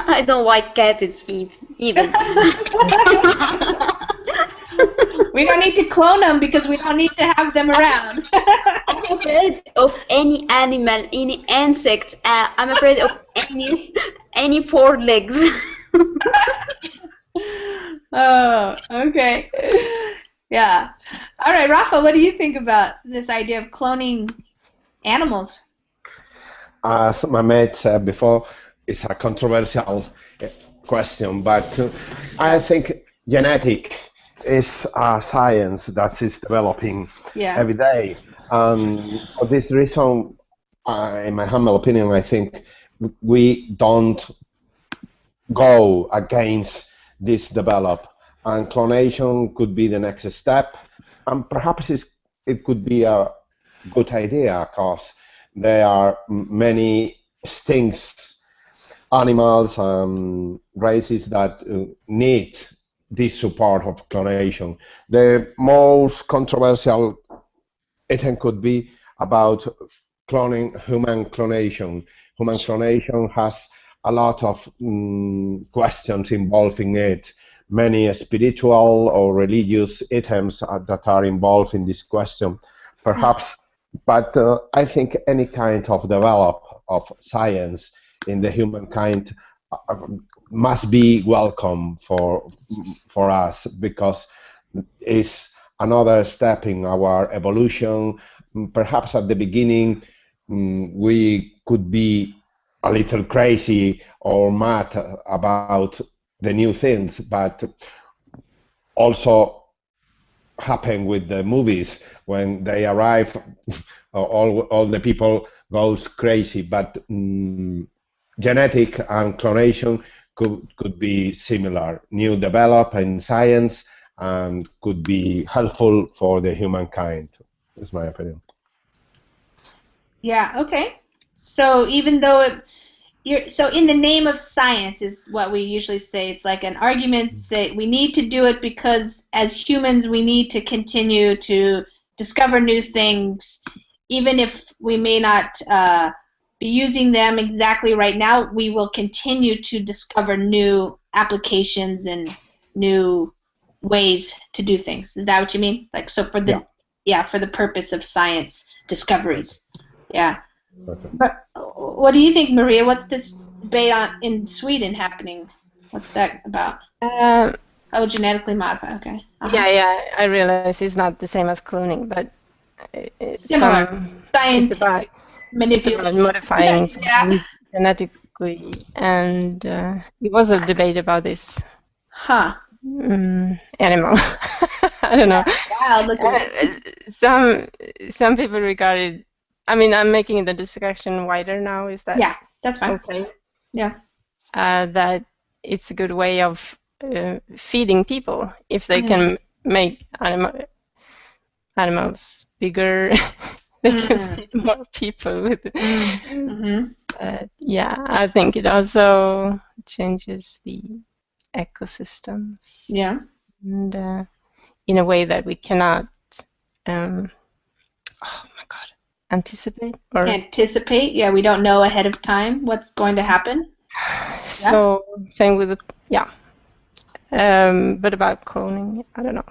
I don't like cats even. We don't need to clone them because we don't need to have them around. I'm afraid of any animal, any insect. I'm afraid of any four legs. Oh, okay. Yeah. All right, Rafa, what do you think about this idea of cloning animals? As Mehmet said before, it's a controversial question, but I think genetic is a science that is developing every day. For this reason, in my humble opinion, I think we don't go against this develop, and clonation could be the next step, and perhaps it could be a good idea because there are many extinct animals and races that need this support of clonation. The most controversial item could be about cloning, human clonation. Human clonation has a lot of questions involved in it. Many spiritual or religious items that are involved in this question, perhaps. But I think any kind of develop of science in the humankind must be welcome for us, because it's another step in our evolution. Perhaps at the beginning we could be a little crazy or mad about the new things, but also happen with the movies when they arrive. all the people goes crazy, but genetic and clonation could be similar, new develop in science, and could be helpful for the humankind. That's my opinion. Yeah, okay. So even though so in the name of science is what we usually say. It's like an argument to say we need to do it because as humans we need to continue to discover new things, even if we may not be using them exactly right now. We will continue to discover new applications and new ways to do things. Is that what you mean? Like, so for the for the purpose of science discoveries. Yeah. But what do you think, Maria? What's this debate in Sweden happening? What's that about? Oh, genetically modified. Okay. Yeah. I realize it's not the same as cloning, but it's similar. Scientific manipulation. It's about modifying something genetically, and it was a debate about this. Animal. I don't know. I'll look at it. Some people regard it. I mean, I'm making the discussion wider now. Is that? Yeah, that's fine. Okay. Yeah. That it's a good way of feeding people if they can make animals bigger. They can feed more people with it. Yeah, I think it also changes the ecosystems. Yeah. And in a way that we cannot. Anticipate? Yeah, we don't know ahead of time what's going to happen. So same with but about cloning, I don't know.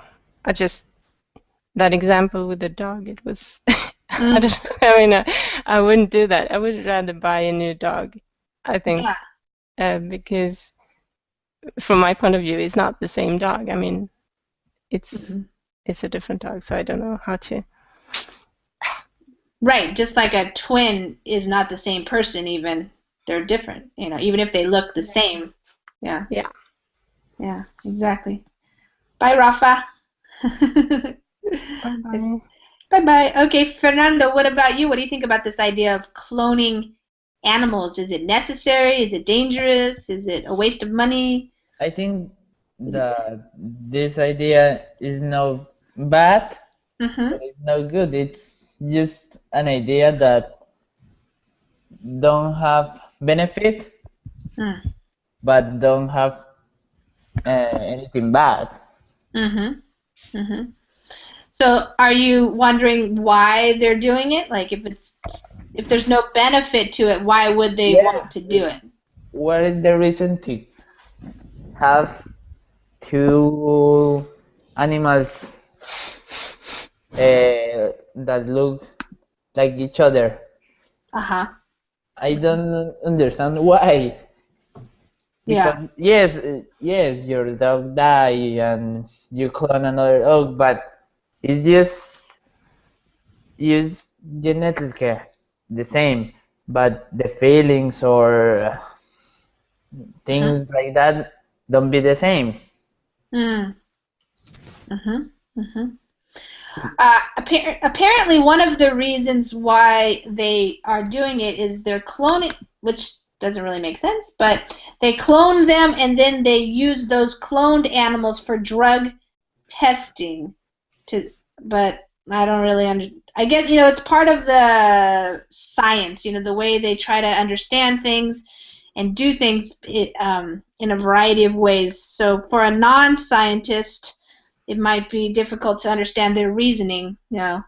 That example with the dog, it was I don't know. I mean, I wouldn't do that. I would rather buy a new dog, I think, because from my point of view, is not the same dog. I mean, it's a different dog, so I don't know how to. Right, just like a twin is not the same person. Even they're different. Even if they look the same. Yeah. Yeah. Yeah. Exactly. Bye, Rafa. Bye-bye. Bye-bye. Okay, Fernando, what about you? What do you think about this idea of cloning animals? Is it necessary? Is it dangerous? Is it a waste of money? I think that this idea is not bad, but it's not good. It's just an idea that don't have benefit, but don't have anything bad. So are you wondering why they're doing it? Like if there's no benefit to it, why would they want to do it? What is the reason to have two animals that look like each other? I don't understand why. Because yes, your dog die and you clone another dog, but it's just genetically the same, but the feelings or things like that don't be the same. Apparently, one of the reasons why they are doing it is they're cloning, which doesn't really make sense, but they clone them and then they use those cloned animals for drug testing. But I don't really I guess it's part of the science. The way they try to understand things and do things in a variety of ways. So for a non-scientist, it might be difficult to understand their reasoning. Yeah.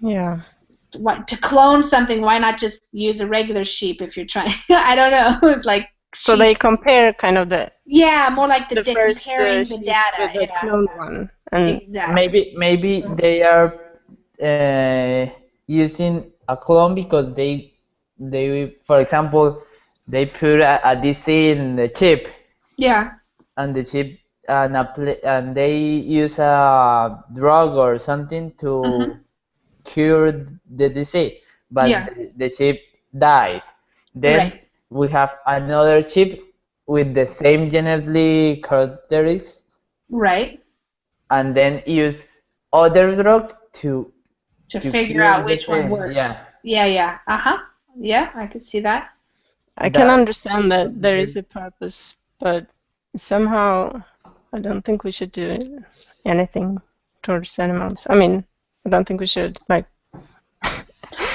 To clone something, why not just use a regular sheep if you're trying? I don't know. It's like so they compare kind of the more like the first comparing the data. With the clone one. And exactly. Maybe they are using a clone because they for example they put a DC in the chip. Yeah. And the chip and they use a drug or something to cure the disease, but the chip died. Then we have another chip with the same genetic characteristics. Right. And then use other drug to figure out which one works. Yeah. Yeah. Yeah, I could see that. I can understand that there is a purpose, but somehow I don't think we should do anything towards animals. I mean, I don't think we should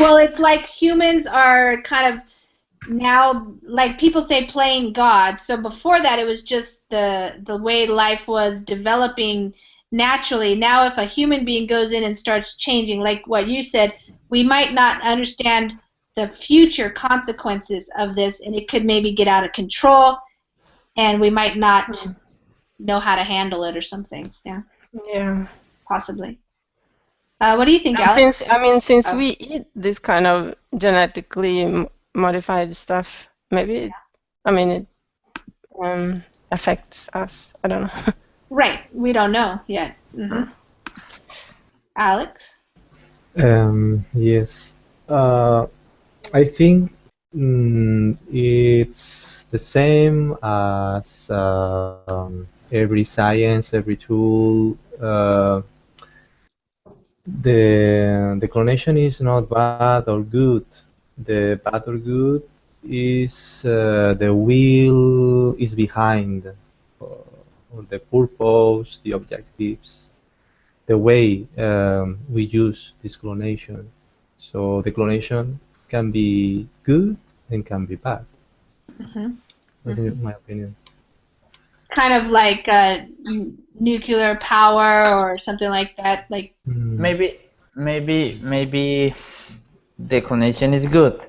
Well, it's like humans are kind of now, like people say, playing God. So before that, it was just the way life was developing naturally. Now, if a human being goes in and starts changing, like what you said, we might not understand the future consequences of this, and it could maybe get out of control, and we might not know how to handle it or something. Yeah. Possibly. What do you think, Alex? Since we eat this kind of genetically modified stuff, maybe it affects us. I don't know. Right. We don't know yet. Alex? Yes. I think it's the same as every science, every tool. The clonation is not bad or good. The bad or good is the will is behind, or the purpose, the objectives, the way we use this clonation. So the clonation can be good and can be bad. In my opinion. Kind of like nuclear power or something like that. Like maybe the clonation is good,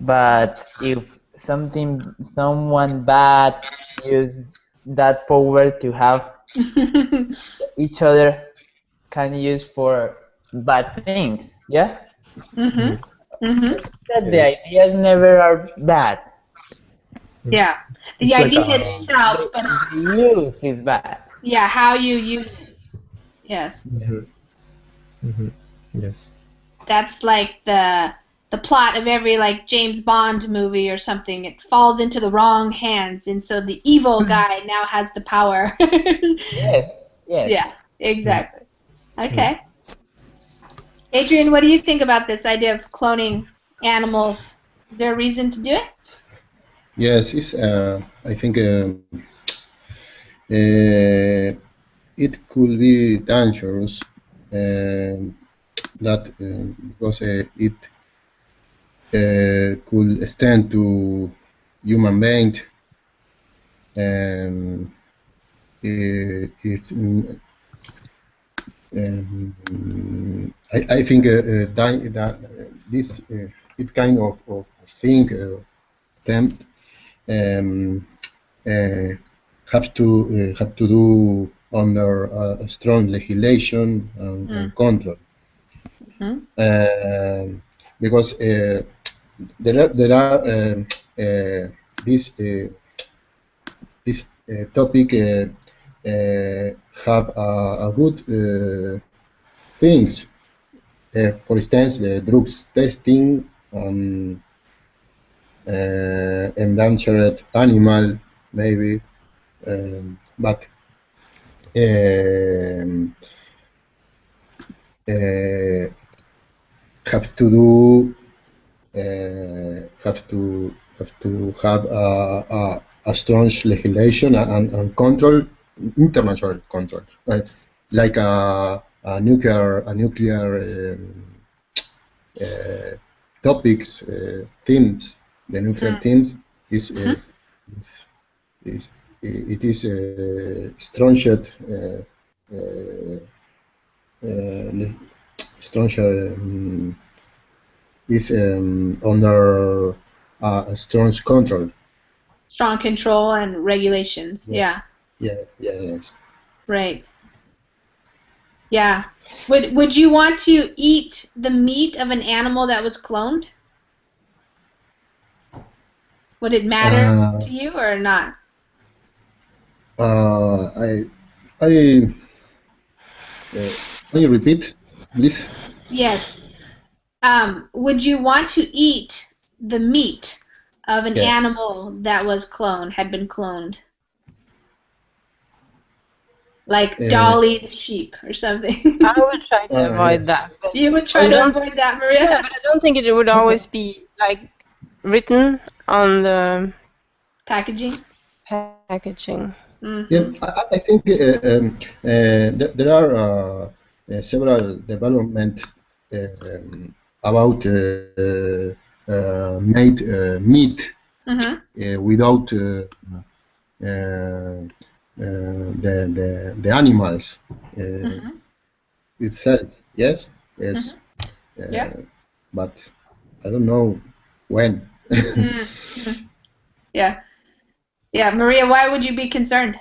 but if someone bad use that power to have each other can use for bad things, yeah. That the ideas never are bad. Yeah. It's The like idea a itself, but Use is bad. yeah, how you use it. Yes. yes. That's like the plot of every like James Bond movie or something. It falls into the wrong hands, and so the evil guy now has the power. Yes. Yes. Yeah, exactly. Okay. Adrian, what do you think about this idea of cloning animals? Is there a reason to do it? Yes, it's, I think it could be dangerous that because it could extend to human being. I think that this it kind of thing attempt have to do under a strong legislation and control. Because there are this topic have a good things. For instance, the drugs testing, endangered animal, maybe, but have to do have to have a strong legislation and control, international control, like a nuclear topics, themes. The nuclear themes is it is strongest stronger is under a strong control. Strong control and regulations. Yeah. Yes. Right. Yeah. Would you want to eat the meat of an animal that was cloned? Would it matter to you or not? Can you repeat, please? Yes. Would you want to eat the meat of an animal that was cloned, had been cloned? Like Dolly the sheep or something. I would try to avoid that. You would try to avoid that, Maria? Yeah, but I don't think it would always be like written on the packaging. Yeah, I think there are several development about made meat without the animals itself. Yes. Yeah. But I don't know when. Yeah, Maria, why would you be concerned?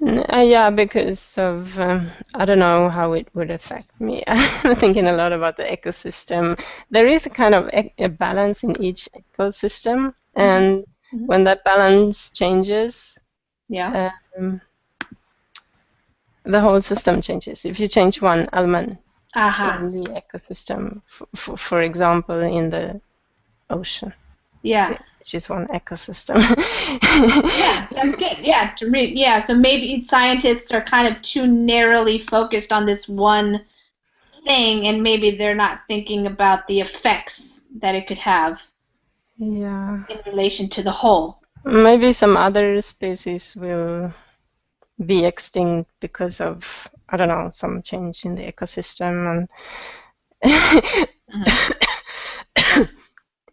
Yeah, because of I don't know how it would affect me. I'm thinking a lot about the ecosystem. There is a kind of a balance in each ecosystem, and when that balance changes, the whole system changes. If you change one element in the ecosystem, for example, in the ocean. Yeah. Which is one ecosystem. Yeah, that's good. Yeah, so maybe scientists are kind of too narrowly focused on this one thing, and maybe they're not thinking about the effects that it could have in relation to the whole. Maybe some other species will be extinct because of, I don't know, some change in the ecosystem,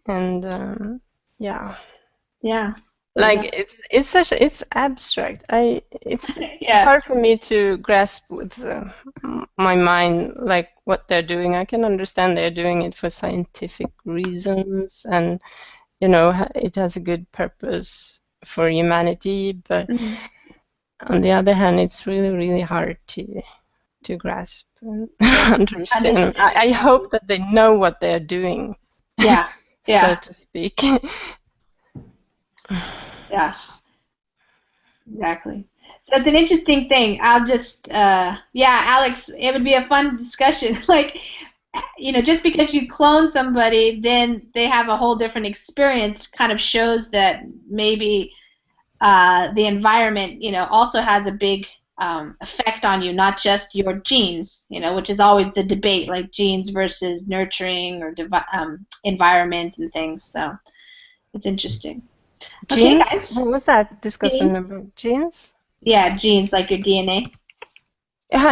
and like it's abstract. It's hard for me to grasp with my mind, like what they're doing. I can understand they're doing it for scientific reasons, and it has a good purpose for humanity. But on the other hand, it's really, really hard to grasp and understand. I hope that they know what they're doing. Yeah. So to speak. Yeah, exactly. So it's an interesting thing. I'll just, yeah, Alex, it would be a fun discussion. Like, just because you clone somebody, then they have a whole different experience, kind of shows that maybe the environment, also has a big effect on you, not just your genes, which is always the debate, like genes versus nurturing or environment and things. So it's interesting. Okay, Genes? guys. What was that discussion Genes? about? Genes? Yeah, genes, like your DNA.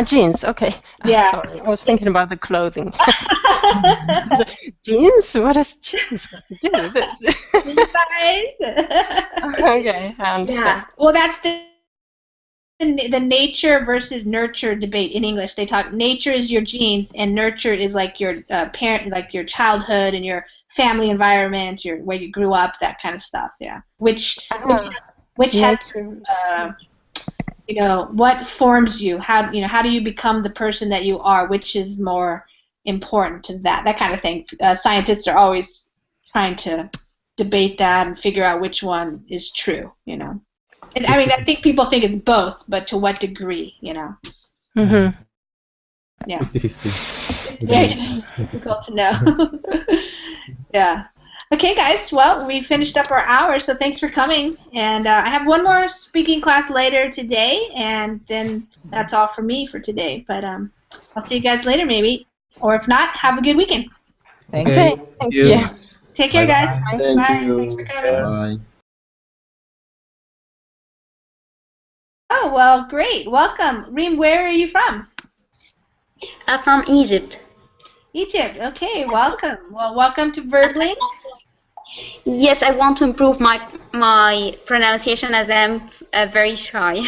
Jeans. Okay. Yeah. Sorry, I was thinking about the clothing. Jeans? What does jeans got to do with it? Okay, I understand. Yeah. Well, that's the nature versus nurture debate in English. They talk nature is your genes, and nurture is like your parent, like your childhood and your family environment, where you grew up, that kind of stuff. Yeah. Which has what forms you? How do you become the person that you are? Which is more important to that kind of thing. Scientists are always trying to debate that and figure out which one is true. And, I think people think it's both, but to what degree? Mm-hmm. Yeah. 50-50. It's very difficult to know. Yeah. Okay, guys. Well, we finished up our hour, so thanks for coming. And I have one more speaking class later today, and then that's all for me for today. But I'll see you guys later, maybe. Or if not, have a good weekend. Thank Okay. you. Thank you. Take care, guys. Thank Bye. you. Thanks for coming. Bye. Oh, well, great. Welcome. Reem, where are you from? From Egypt. Egypt. Okay, welcome. Well, welcome to Verbling. Yes, I want to improve my pronunciation as I'm very shy.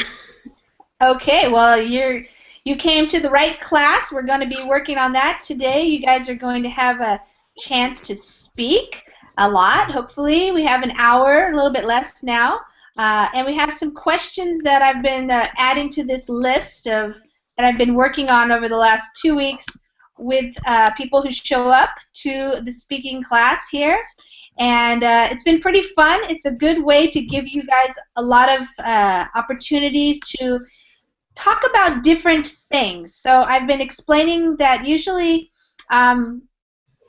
Okay, well, you came to the right class. We're going to be working on that today. You guys are going to have a chance to speak a lot, hopefully. We have an hour, a little bit less now. And we have some questions that I've been adding to this list that I've been working on over the last 2 weeks with people who show up to the speaking class here. And it's been pretty fun. It's a good way to give you guys a lot of opportunities to talk about different things. So I've been explaining that usually I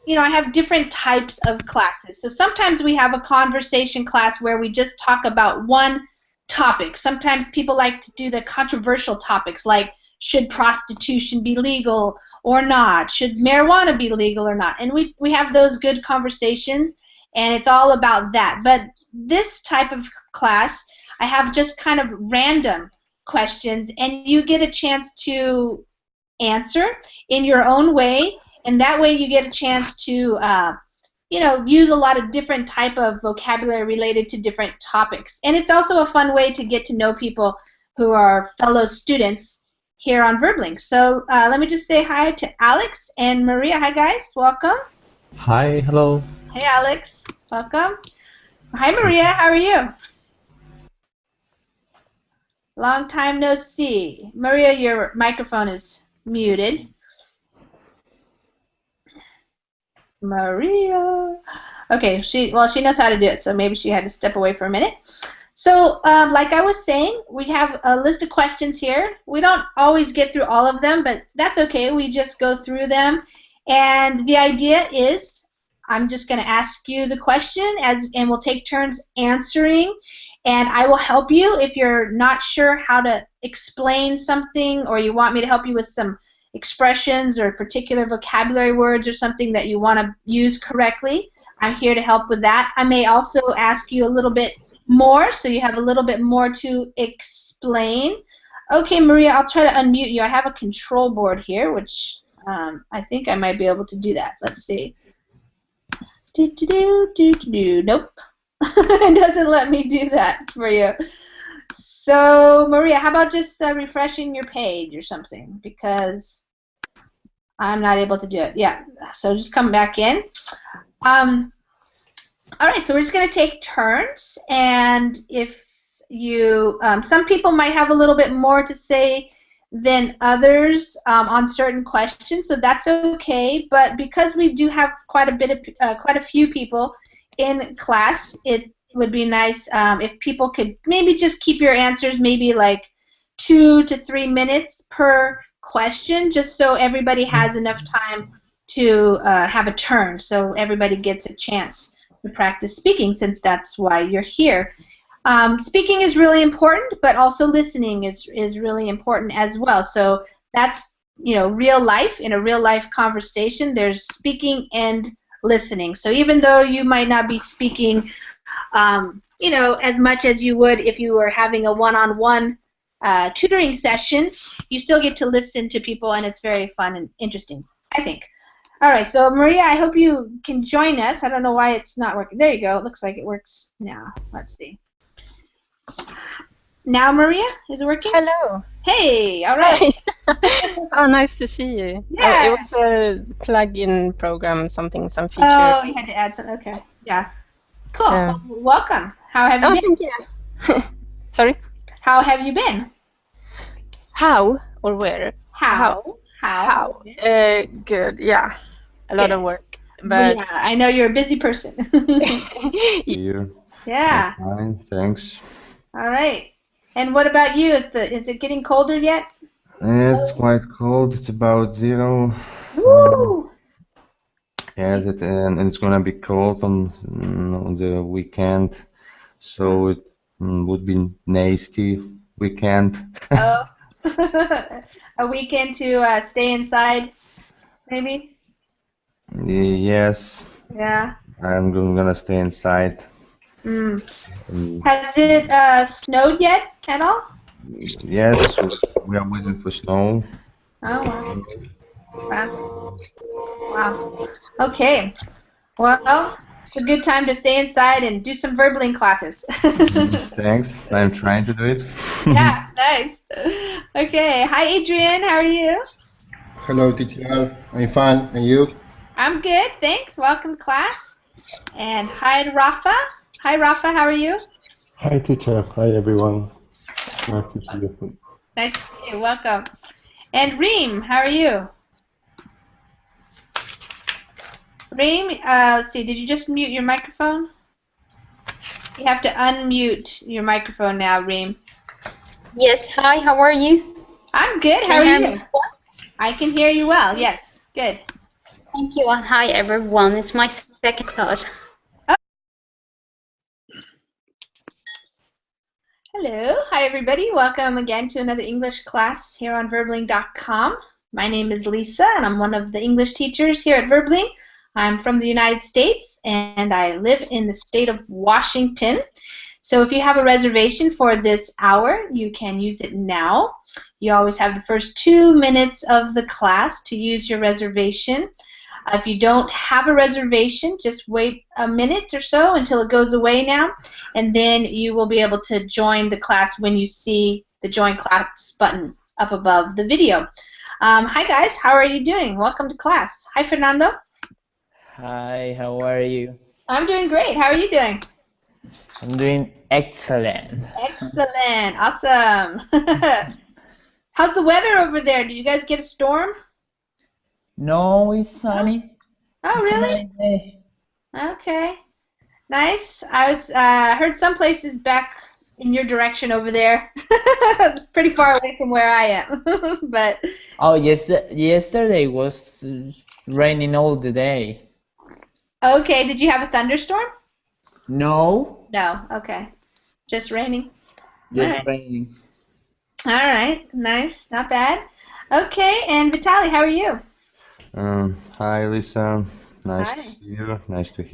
have different types of classes. So sometimes we have a conversation class where we just talk about one topic. Sometimes people like to do the controversial topics like should prostitution be legal or not? Should marijuana be legal or not? And we have those good conversations, and it's all about that. But this type of class, I have just kind of random questions, and you get a chance to answer in your own way, and that way you get a chance to use a lot of different type of vocabulary related to different topics. And it's also a fun way to get to know people who are fellow students here on Verbling. So let me just say hi to Alex and Maria. Hi, guys. Welcome. Hi, hello. Hey, Alex. Welcome. Hi, Maria. How are you? Long time no see. Maria, your microphone is muted. Maria. Okay, she knows how to do it, so maybe she had to step away for a minute. So, like I was saying, we have a list of questions here. We don't always get through all of them, but that's okay. We just go through them. And the idea is I'm just going to ask you the question, and we'll take turns answering. And I will help you if you're not sure how to explain something, or you want me to help you with some expressions or particular vocabulary words or something that you want to use correctly. I'm here to help with that. I may also ask you a little bit more, so you have a little bit more to explain. Okay, Maria, I'll try to unmute you. I have a control board here, which I think I might be able to do that. Let's see. Nope. It doesn't let me do that for you. So, Maria, how about just refreshing your page or something, because I'm not able to do it. Yeah, so just come back in. All right, so we're just going to take turns, and if you, some people might have a little bit more to say than others on certain questions, so that's okay. But because we do have quite a few people in class, it would be nice if people could maybe just keep your answers maybe like 2 to 3 minutes per question, just so everybody has enough time to have a turn, so everybody gets a chance to practice speaking, since that's why you're here. Speaking is really important, but also listening is really important as well. So that's, real life. In a real life conversation, there's speaking and listening. So even though you might not be speaking, as much as you would if you were having a one-on-one tutoring session, you still get to listen to people, and it's very fun and interesting, I think. All right, so Maria, I hope you can join us. I don't know why it's not working. There you go. It looks like it works now. Let's see. Now, Maria, is it working? Hello. Hey, all right. Oh, nice to see you. Yeah. It was a plug-in program, some feature. Oh, you had to add something. Okay. Yeah. Cool. Well, welcome. How have you been? Thank you. Sorry? How have you been? How or where? How? Good. Yeah. A lot of work. Well, But yeah, I know you're a busy person. You? Yeah. Fine, thanks. All right. And what about you? Is it getting colder yet? It's quite cold. It's about 0. Woo! Yes, and it's gonna be cold on the weekend, so it would be nasty weekend. Oh. A weekend to stay inside, maybe? Yes, Yeah. I'm gonna stay inside. Mm. Mm, Has it snowed yet at all? Yes, we are waiting for snow. Oh, wow. Wow. Okay. Well, it's a good time to stay inside and do some verbaling classes. Thanks. I'm trying to do it. Yeah, nice. Okay. Hi, Adrian. How are you? Hello, teacher. I'm fine. And you? I'm good. Thanks. Welcome to class. And hi, Rafa. Hi, Rafa. How are you? Hi, teacher. Hi, everyone. Nice to see you. Nice to see you. Welcome. And Reem, how are you? Reem, let's see. Did you just mute your microphone? You have to unmute your microphone now, Reem. Yes, hi, how are you? I'm good. How are you? I can hear you well. Yes, good. Thank you, and hi, everyone. It's my second class. Hello. Hi, everybody. Welcome again to another English class here on Verbling.com. My name is Lisa, and I'm one of the English teachers here at Verbling. I'm from the United States, and I live in the state of Washington. So if you have a reservation for this hour, you can use it now. You always have the first 2 minutes of the class to use your reservation. If you don't have a reservation, just wait a minute or so until it goes away now, and then you will be able to join the class when you see the Join Class button up above the video. Hi guys, how are you doing? Welcome to class. Hi Fernando. Hi, how are you? I'm doing great. How are you doing? I'm doing excellent. Excellent. Awesome. How's the weather over there? Did you guys get a storm? No, it's sunny. Oh, It's a really? nice day. Okay. Nice. I was heard some places back in your direction over there. It's pretty far away from where I am. But Oh, yes, yesterday was raining all the day. okay, did you have a thunderstorm? No, No. Okay. Just raining. just Alright. raining. All right. Nice. Not bad. Okay, and Vitaly, how are you? Hi, Lisa. Nice Hi. to see you. Nice to hear.